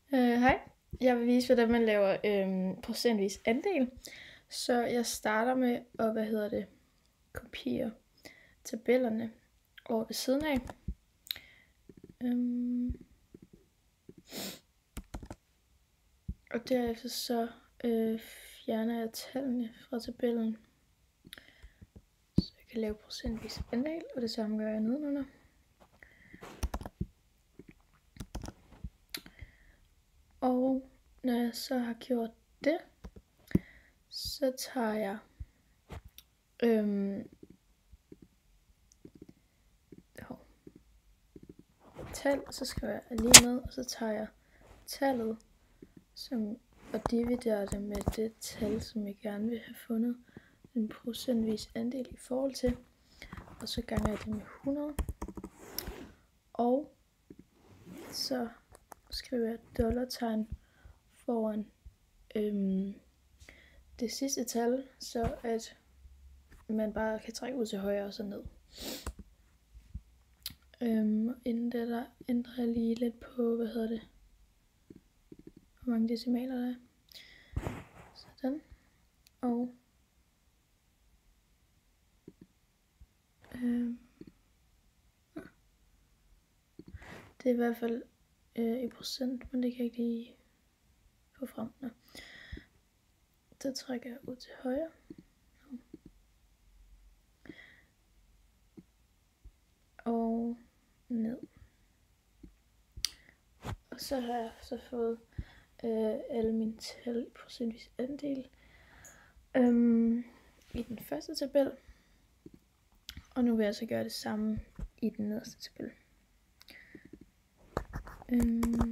Hej, jeg vil vise, hvordan man laver procentvis andel. Så jeg starter med at, kopiere tabellerne over ved siden af. Og derefter så fjerner jeg tallene fra tabellen, så jeg kan lave procentvis andel, og det samme gør jeg nedenunder. Og når jeg så har gjort det, så tager jeg tal, og så skriver jeg lige med, og så tager jeg tallet og dividerer det med det tal, som jeg gerne vil have fundet en procentvis andel i forhold til, og så ganger jeg det med 100, og så skriver jeg dollartegn foran det sidste tal, så at man bare kan trække ud til højre og så ned. Inden det der ændrer jeg lige lidt på, hvor mange decimaler der er. Sådan. Og det er i hvert fald i procent, men det kan jeg ikke lige få frem. Nå. Så trækker jeg ud til højre. Og ned. Og så har jeg så fået alle mine tal i procentvis andel i den første tabel. Og nu vil jeg så gøre det samme i den nederste tabel.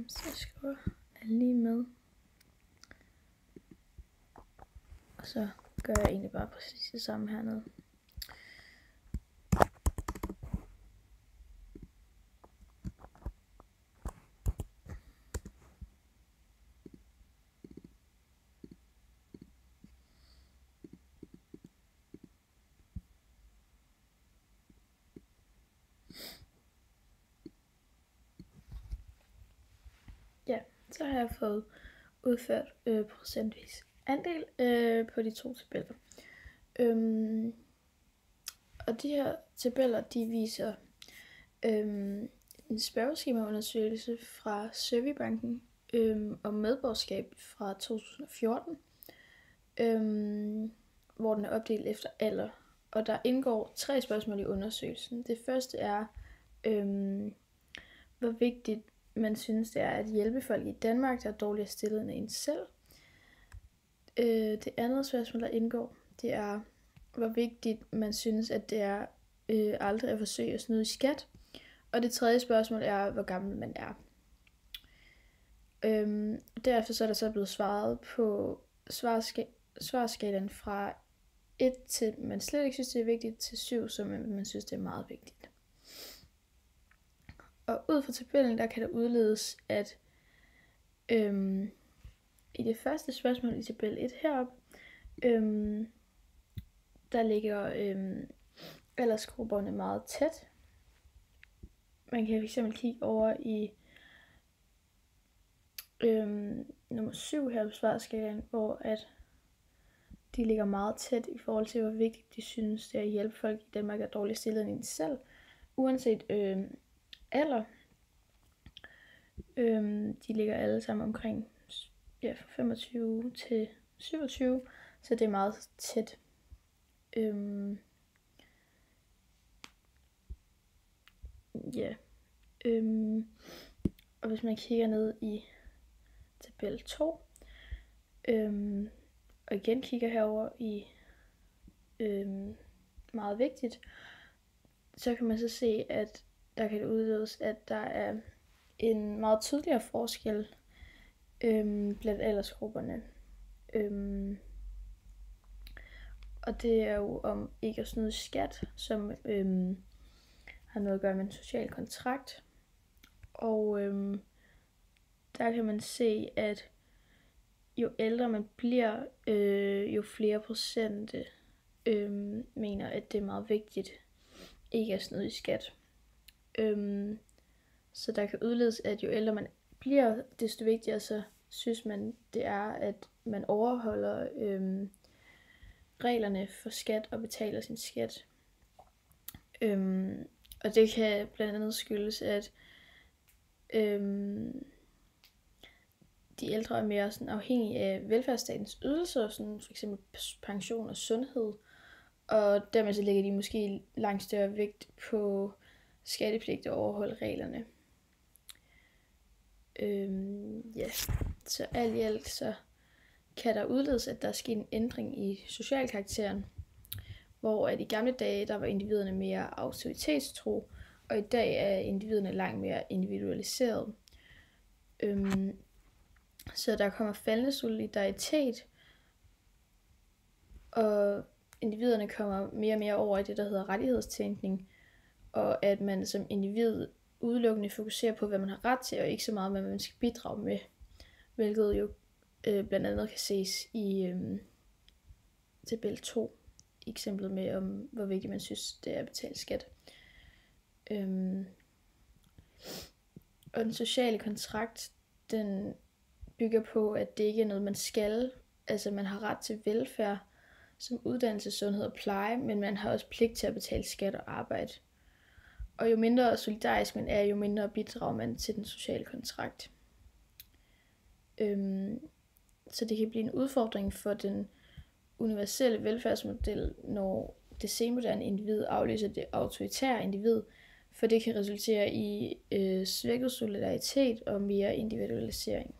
Så jeg skriver lige med. Og så gør jeg egentlig bare præcis det samme hernede. Ja, så har jeg fået udført procentvis andel på de to tabeller. Og de her tabeller, de viser en spørgeskemaundersøgelse fra Servibanken om medborgerskab fra 2014, hvor den er opdelt efter alder. Og der indgår 3 spørgsmål i undersøgelsen. Det første er, hvor vigtigt man synes det er at hjælpe folk i Danmark, der er dårligere stillet end en selv. Det andet spørgsmål, der indgår, det er, hvor vigtigt man synes, at det er aldrig at forsøge at snyde i skat. Og det tredje spørgsmål er, hvor gammel man er. Derefter så er der så blevet svaret på svarskalaen fra 1 til man slet ikke synes det er vigtigt, til 7 som man synes det er meget vigtigt. Og ud fra tabellen, der kan der udledes, at i det første spørgsmål i tabel 1 heroppe, der ligger aldersgrupperne meget tæt. Man kan fx kigge over i nummer 7 her på svarskalaen, hvor at de ligger meget tæt i forhold til, hvor vigtigt de synes, det er at hjælpe folk i Danmark, der er dårligt stillet end en selv, uanset alder. De ligger alle sammen omkring fra 25 til 27, så det er meget tæt. Og hvis man kigger ned i tabel 2, og igen kigger herover i meget vigtigt, så kan man så se, at der kan det udledes, at der er en meget tydeligere forskel blandt aldersgrupperne. Og det er jo om ikke at snyde skat, som har noget at gøre med en social kontrakt. Og der kan man se, at jo ældre man bliver, jo flere procente mener, at det er meget vigtigt ikke at snyde i skat. Så der kan udledes, at jo ældre man bliver, desto vigtigere så synes man, det er, at man overholder reglerne for skat og betaler sin skat. Og det kan blandt andet skyldes, at de ældre er mere sådan afhængige af velfærdsstatens ydelser, sådan for eksempel pension og sundhed, og dermed så lægger de måske langt større vægt på skattepligt og overholde reglerne. Ja, så alt i alt så kan der udledes, at der er sket en ændring i socialkarakteren, hvor at i gamle dage, der var individerne mere autoritetstro, og i dag er individerne langt mere individualiseret. Så der kommer faldende solidaritet, og individerne kommer mere og mere over i det, der hedder rettighedstænkning, og at man som individ udelukkende fokuserer på, hvad man har ret til, og ikke så meget, hvad man skal bidrage med, hvilket jo blandt andet kan ses i tabel 2, eksemplet med, om hvor vigtigt man synes, det er at betale skat. Og den sociale kontrakt, den bygger på, at det ikke er noget, man skal. Altså man har ret til velfærd, som uddannelse, sundhed og pleje, men man har også pligt til at betale skat og arbejde. Og jo mindre solidarisk man er, jo mindre bidrager man til den sociale kontrakt. Så det kan blive en udfordring for den universelle velfærdsmodel, når det senmoderne individ afløser det autoritære individ, for det kan resultere i svækket solidaritet og mere individualisering.